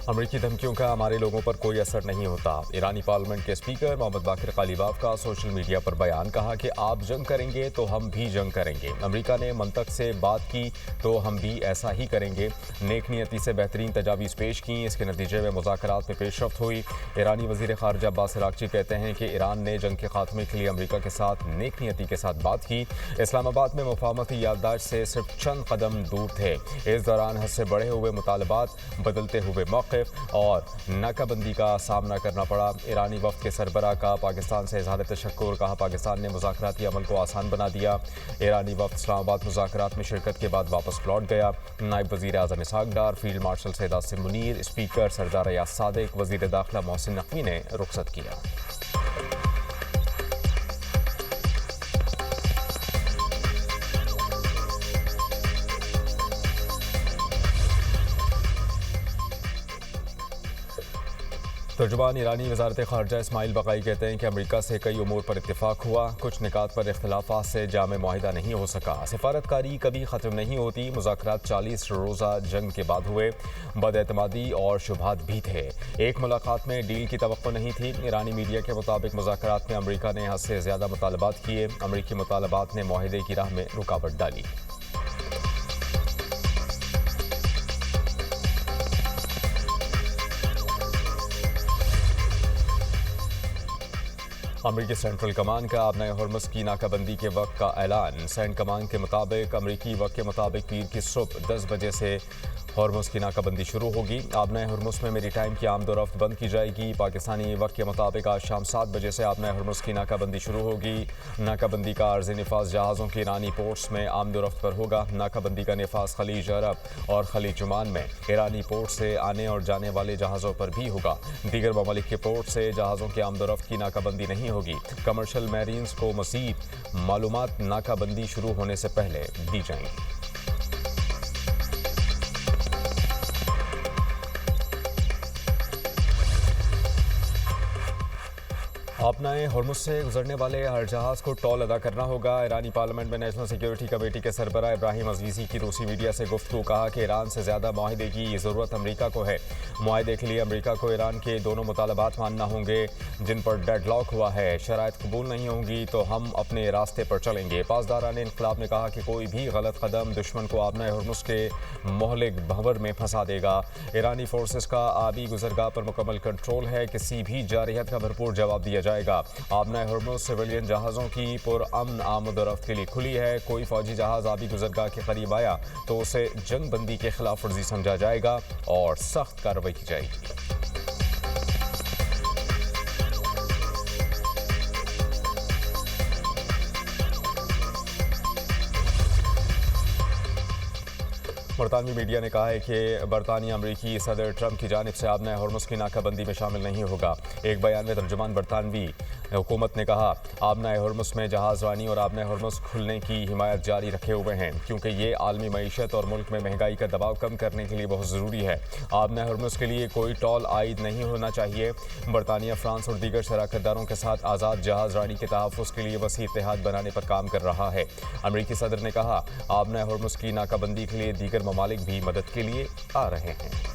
अमरीकी धमकियों का हमारे लोगों पर कोई असर नहीं होता। ईरानी पार्लियामेंट के स्पीकर मोहम्मद बाकिर कालीबाफ का सोशल मीडिया पर बयान, कहा कि आप जंग करेंगे तो हम भी जंग करेंगे। अमरीका ने मंतक से बात की तो हम भी ऐसा ही करेंगे। नेक नियति से बेहतरीन तजावीज़ पेश की, इसके नतीजे में मुज़ाकरात में पेशरफ्त हुई। ईरानी वज़ीर ख़ारजा अब्बास अराग़ची कहते हैं कि ईरान ने जंग के खात्मे के लिए अमरीका के साथ नेक नियति के साथ बात की। इस्लामाबाद में मुफाहमती याददाश्त से सिर्फ चंद कदम दूर थे। इस दौरान हद से बढ़े हुए मुतालबात, बदलते हुए मौक़िफ़ और नाकाबंदी का सामना करना पड़ा। ईरानी वफ़द के सरबराह का पाकिस्तान से इज़हार तशक्कुर, कहा पाकिस्तान ने मुज़ाकराती अमल को आसान बना दिया। ईरानी वफ़द इस्लामाबाद मुज़ाकरात में शिरकत के बाद वापस लौट गया। नायब वज़ीर आज़म Ishaq Dar, field marshal Syed Asim Munir, speaker Sardar Riyaz Sadiq, वज़ीर दाखिला मोहसिन नक़वी ने रुख़सत किया। तर्जुमान ईरानी वज़ारत ख़ारजा इस्माइल बक़ाई कहते हैं कि अमरीका से कई उमूर पर इत्तेफाक हुआ, कुछ निकात पर इख्तिलाफ़ात से जामे मुआहिदा नहीं हो सका। सिफारतकारी कभी ख़त्म नहीं होती। मुज़ाकरात 40 रोज़ा जंग के बाद हुए, बदएतमादी और शुबहात भी थे। एक मुलाकात में डील की तवक्को नहीं थी। ईरानी मीडिया के मुताबिक मुज़ाकरात में अमरीका ने हद से ज़्यादा मुतालबात किए। अमरीकी मुतालबात ने मुआहिदे की राह में रुकावट डाली। अमरीकी सेंट्रल कमान का आबनाए हॉर्मुज़ की नाकाबंदी के वक्त का ऐलान। सेंट्रल कमान के मुताबिक अमरीकी वक्त के मुताबिक पीर की सुबह 10 बजे से हॉर्मुज़ की नाकाबंदी शुरू होगी। आबनाए हॉर्मुज़ में मेरीटाइम की आमदोरफ्त बंद की जाएगी। पाकिस्तानी वक्त के मुताबिक आज शाम 7 बजे से आबनाए हॉर्मुज़ की नाकाबंदी शुरू होगी। नाकाबंदी का अर्ज़ निफाज जहाज़ों की ईरानी पोर्ट्स में आमदोरफ्त पर होगा। नाकाबंदी का निफाज खलीज अरब और खलीज ओमान में ईरानी पोर्ट से आने और जाने वाले जहाज़ों पर भी होगा। दीगर ममालिक के पोर्ट से जहाज़ों की आमदोरफ्त की नाकाबंदी नहीं होगी। कमर्शियल मैरीन्स को मज़ीद मालूमात नाकाबंदी शुरू होने से पहले दी जाएंगी। अपनाए हॉर्मुज़ से गुजरने वाले हर जहाज़ को टोल अदा करना होगा। ईरानी पार्लियामेंट में नेशनल सिक्योरिटी कमेटी के सरबराह इब्राहिम अज़ीज़ी की रूसी मीडिया से गुफ्तगू, कहा कि ईरान से ज़्यादा मुआहिदे की ज़रूरत अमरीका को है। मुआहिदे के लिए अमरीका को ईरान के दोनों मुतालबात मानना होंगे जिन पर डेडलॉक हुआ है। शराइत कबूल नहीं होंगी तो हम अपने रास्ते पर चलेंगे। पासदारान इनक़लाब ने कहा कि कोई भी गलत कदम दुश्मन को आबनाए हॉर्मुज़ के मोहलिक भंवर में फंसा देगा। ईरानी फोर्सेस का आबी गुजरगाह पर मुकम्मल कंट्रोल है। किसी भी जारहियत का भरपूर जवाब दिया जाएगा। आबनाए हॉर्मुज़ सिविलियन जहाज़ों की पुरअमन आमदोरफ्त के लिए खुली है। कोई फौजी जहाज़ आबी गुजरगाह के करीब आया तो उसे जंग बंदी के खिलाफ वर्जी समझा जाएगा और सख्त कार्रवाई की जाएगी। बरतानवी मीडिया ने कहा है कि बरतानिया अमरीकी सदर ट्रंप की जानिब से आबनाए हॉर्मुज़ की नाकाबंदी में शामिल नहीं होगा। एक बयान में तर्जुमान बरतानवी हुकूमत ने कहा, आबनाए हॉर्मुज़ में जहाज़ रानी और आबनाए हॉर्मुज़ खुलने की हिमायत जारी रखे हुए हैं क्योंकि ये आलमी मईशत और मुल्क में महंगाई का दबाव कम करने के लिए बहुत ज़रूरी है। आबनाए हॉर्मुज़ के लिए कोई टोल आयद नहीं होना चाहिए। बरतानिया, फ्रांस और दीगर शराकतदारों के साथ आज़ाद जहाज़ रानी के तहफ़्फ़ुज़ के लिए वसी इत्तेहाद बनाने पर काम कर रहा है। अमरीकी सदर ने कहा, आबनाए हॉर्मुज़ की नाकाबंदी के लिए दीगर ममालिक भी मदद के लिए आ रहे हैं।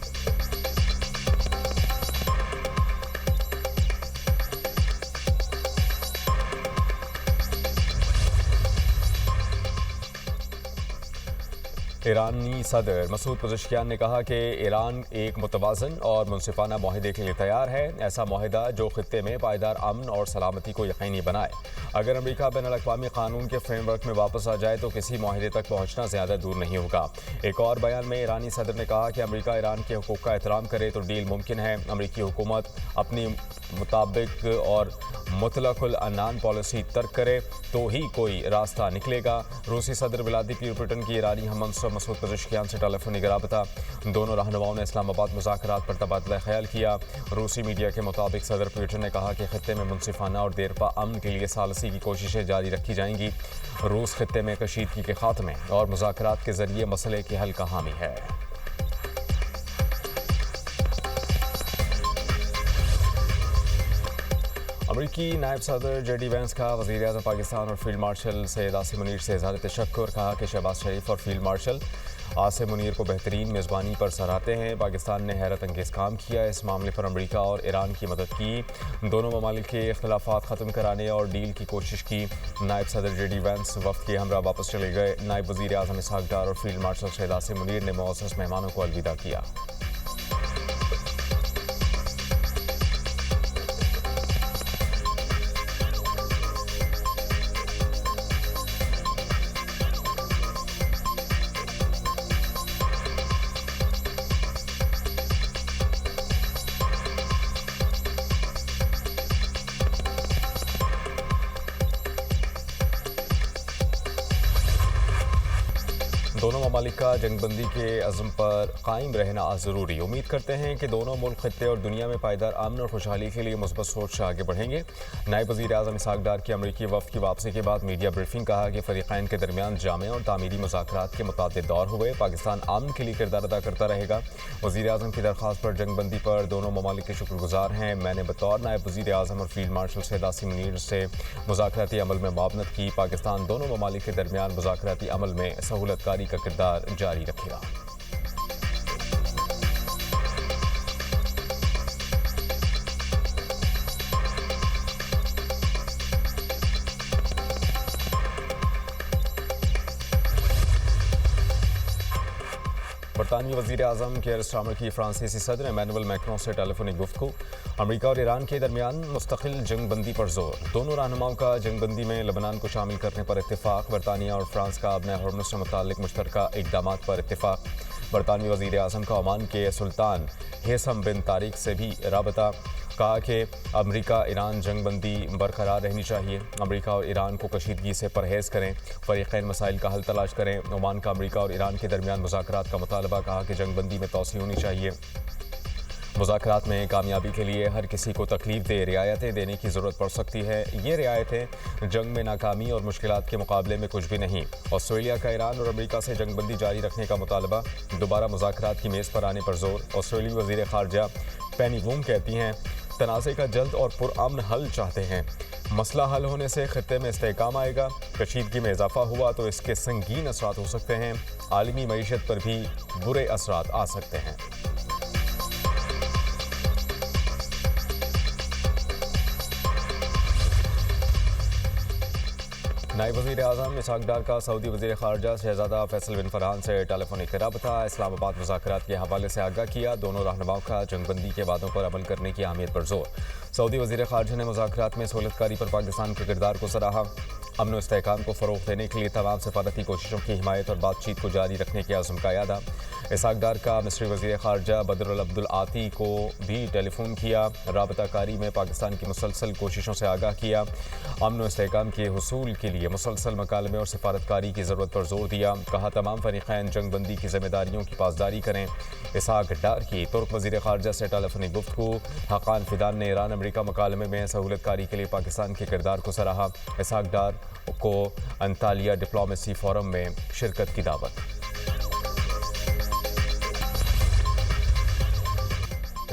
ईरानी सदर मसूद पज़ेश्कियान ने कहा कि ईरान एक मुतवाज़न और मुनसिफाना मुआहिदे के लिए तैयार है। ऐसा मुआहिदा जो खित्ते में पायदार अमन और सलामती को यकीनी बनाए। अगर अमरीका बैनुल-अक़वामी कानून के फ्रेमवर्क में वापस आ जाए तो किसी मुआहिदे तक पहुँचना ज़्यादा दूर नहीं होगा। एक और बयान में ईरानी सदर ने कहा कि अमरीका ईरान के हुकूक़ का एहतराम करे तो डील मुमकिन है। अमरीकी हुकूमत अपनी मुताबिक और मुतलकुल अनान पॉलिसी तर्क करे तो ही कोई रास्ता निकलेगा। रूसी सदर व्लादिमीर पुतिन की ईरानी हममंसब मसूद पज़ेश्कियान से टेलीफोनिक राबता। दोनों रहनुमाओं ने इस्लामाबाद मुज़ाकरात पर तबादला ख्याल किया। रूसी मीडिया के मुताबिक सदर पुतिन ने कहा कि खित्ते में मुनसिफाना और देरपा अमन के लिए सालसी की कोशिशें जारी रखी जाएंगी। रूस खित्ते में कशीदगी के खात्मे और मुज़ाकरात के जरिए मसले के हल का हामी है। अमरीकी नायब सदर जेडी वैंस का वज़ीर-ए-आज़म पाकिस्तान और फील्ड मार्शल सैयद आसिम मुनीर से इज़हार तशक्कुर, कहा कि शहबाज शरीफ और फील्ड मार्शल आसिम मुनीर को बेहतरीन मेज़बानी पर सराहते हैं। पाकिस्तान ने हैरत अंगेज़ काम किया। इस मामले पर अमरीका और ईरान की मदद की। दोनों ममालिक के इख्तिलाफ़ात ख़त्म कराने और डील की कोशिश की। नायब सदर JD वैंस वफ़द के हमरा वापस चले गए। नायब वज़ीर आज़म इसहाक़ डार और फील्ड मार्शल शहीद आसिम मुनीर ने मुअज़्ज़ज़ मेहमानों को अलविदा किया। दोनों ममालिक का जंगबंदी के अज़्म पर कायम रहना ज़रूरी। उम्मीद करते हैं कि दोनों मुल्क खत्ते और दुनिया में पायदार अमन और खुशहाली के लिए मुस्बत सोच से आगे बढ़ेंगे। नायब वज़ीर आज़म इसहाक़ डार की अमरीकी वफ़द की वापसी के बाद मीडिया ब्रीफिंग कहा कि फ़रीक़ैन के दरमियान जामे और तामीरी मुज़ाकरात के मुतादिद दौर हुए। पाकिस्तान अमन के लिए किरदार अदा करता रहेगा। वज़ीर आज़म की दरख्वास्त पर जंगबंदी पर दोनों ममालिक के शुक्रगुजार हैं। मैंने बतौर नायब वज़ीर आज़म और फील्ड मार्शल शहीद आसिम मुनीर से मुज़ाकराती अमल में मुआवनत की। पाकिस्तान दोनों ममालिक के दरमियान मुज़ाकराती अमल में सहूलतकारी का किरदार जारी रखेगा। बरतानवी वज़ीर आज़म केयर स्टारमर की फ्रांसीसी सदर इमैनुअल मैक्रों से टेलीफोनिक गुफ्तगू। अमरीका और ईरान के दरमियान मुस्तकिल जंगबंदी पर जोर। दोनों रहनुमाओं का जंगबंदी में लबनान को शामिल करने पर इत्तेफाक। बरतानिया और फ्रांस का अपने हॉर्मुज़ से मुताल्लिक मुश्तरका इक़दामात पर इत्तेफाक। बरतानवी वज़ीर आज़म का ओमान के सुल्तान हेसम बिन तारिक से भी राबता। कहा कि अमरीका ईरान जंगबंदी बरकरार रहनी चाहिए। अमरीका और ईरान को कशीदगी से परहेज़ करें। फ़रीक़ैन मसाइल का हल तलाश करें। ओमान का अमरीका और ईरान के दरमियान मुज़ाकरात का मुतालबा। कहा कि जंगबंदी में तोसी होनी चाहिए। मुज़ाकरात में कामयाबी के लिए हर किसी को तकलीफ दे रियायतें देने की ज़रूरत पड़ सकती है। ये रियायतें जंग में नाकामी और मुश्किलात के मुकाबले में कुछ भी नहीं। ऑस्ट्रेलिया का ईरान और अमरीका से जंगबंदी जारी रखने का मुतालबा। दोबारा मुज़ाकरात की मेज़ पर आने पर जोर। ऑस्ट्रेलियाई वज़ीर ख़ारजा पेनी वोंग कहती हैं तनाज़े का जल्द और पुरअमन हल चाहते हैं। मसला हल होने से खित्ते में इस्तेहकाम आएगा। कशीदगी में इजाफा हुआ तो इसके संगीन असरात हो सकते हैं। आलमी मईशत पर भी बुरे असरात आ सकते हैं। नायब वज़ीर आज़म इसहाक़ डार का सऊदी वज़ीर ख़ारजा शहज़ादा फैसल बिन फरहान से टेलीफोनिक राबता। इस्लामाबाद मुज़ाकरात के हवाले से आगाह किया। दोनों रहनुमाओं का जंगबंदी के वादों पर अमल करने की अहमियत पर जोर। सऊदी वज़ीर ख़ारजा ने मुज़ाकरात में सहूलतकारी पर पाकिस्तान के किरदार को सराहा। अमन व इस्तेहकाम को फ़रोग़ देने के लिए तमाम सफारती कोशिशों की हिमायत और बातचीत को जारी रखने के अज़्म का यादा। इसहाक़ डार का मिस्री वज़ीर ख़ारजा बदरुल अब्दुल आती को भी टेलीफोन किया। राबताकारी में पाकिस्तान की मुसलसल कोशिशों से आगाह किया। अमन व इस्तेहकाम के हुसूल के लिए मुसलसल मकालमे और सिफारतकारी की ज़रूरत पर जोर दिया। कहा तमाम फ़रीक़ैन जंगबंदी की ज़िम्मेदारियों की पासदारी करें। इसहाक़ डार की तुर्क वज़ीर ख़ारजा से टेलीफोनिक गुफ्तगू। हक़ान फ़िदान ने ईरान अमरीका मकालमे में सहूलतकारी के लिए पाकिस्तान के किरदार को सराहा। इसहाक़ डार को अंतालिया डिप्लोमेसी फोरम में शिरकत की दावत।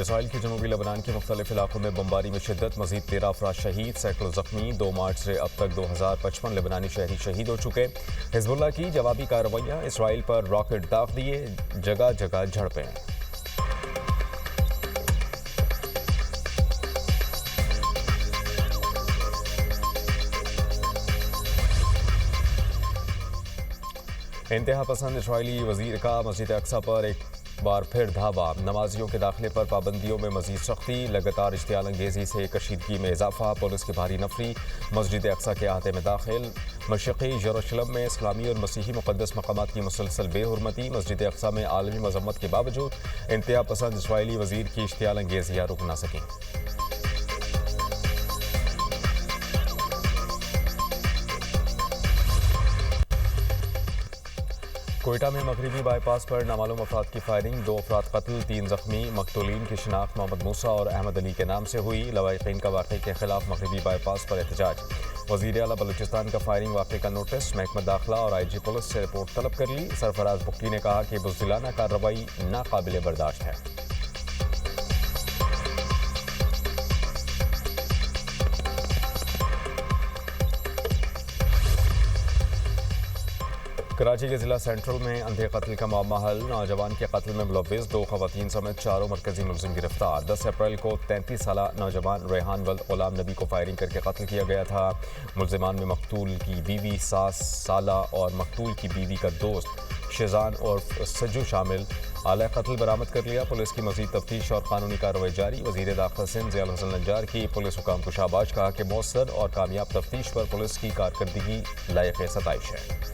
इसराइल के जनूबी लबनान के मुख्तलिफ इलाकों में बमबारी में शिद्दत। मज़ीद 13 अफराद शहीद, सैकड़ों जख्मी। 2 मार्च से अब तक 2055 लबनानी शहरी शहीद हो चुके। हिज़्बुल्लाह की जवाबी कार्रवाइयाँ। इसराइल पर रॉकेट दाग दिए। जगह जगह झड़पें। इंतहा पसंद इसराइली वज़ीर का मस्जिद अक्सा पर एक बार फिर धावा। नमाजियों के दाखिले पर पाबंदियों में मजीद सख्ती। लगातार इश्तियाल अंगेज़ी से कशीदगी में इजाफा। पुलिस की भारी नफरी मस्जिद अक्सा के अहाते में दाखिल। मशरक़ी यरूशलेम में इस्लामी और मसीही मुक़द्दस मकामात की मुसलसल बेहुरमती। मस्जिद अक्सा में आलमी मज़म्मत के बावजूद इंतहा पसंद इसराइली वज़ीर की इश्तियाल अंगेज़ियाँ रुक न सकें। कोयटा में मगरबी बाईपास पर नामालूम अफराद की फायरिंग। 2 अफराद कत्ल, 3 जख्मी। मकतूलीन की शिनाख्त मोहम्मद मूसा और अहमद अली के नाम से हुई। लवाहिकीन का वाक़े के खिलाफ मगरबी बाईपास पर एहतजाज। वज़ीर आला बलूचिस्तान का फायरिंग वाक़े का नोटिस। महकमा दाखिला और IG पुलिस से रिपोर्ट तलब कर ली। सरफराज बुख्ती ने कहा कि बुज़दिलाना कार्रवाई नाकाबिले बर्दाश्त है। कराची के जिला सेंट्रल में अंधे कत्ल का मामला हल। नौजवान के कत्ल में मुलव्विस 2 खवातीन समेत 4 मरकजी मुलजिम गिरफ्तार। 10 अप्रैल को 33 साला नौजवान रेहान वल्द गुलाम नबी को फायरिंग करके कत्ल किया गया था। मुलजिमान में मकतूल की बीवी, सास, साला और मकतूल की बीवी का दोस्त शेजान और सज्जू शामिल। आला कत्ल बरामद कर लिया। पुलिस की मजीद तफ्तीश और कानूनी कार्रवाई जारी। वजीर दाखिला सिंध ज़ियाउल हसन नज्जार की पुलिस हुकाम को शाबाश, कहा कि मौसर और कामयाब तफ्तीश पर पुलिस की कारकर्दगी लायक सताइश है।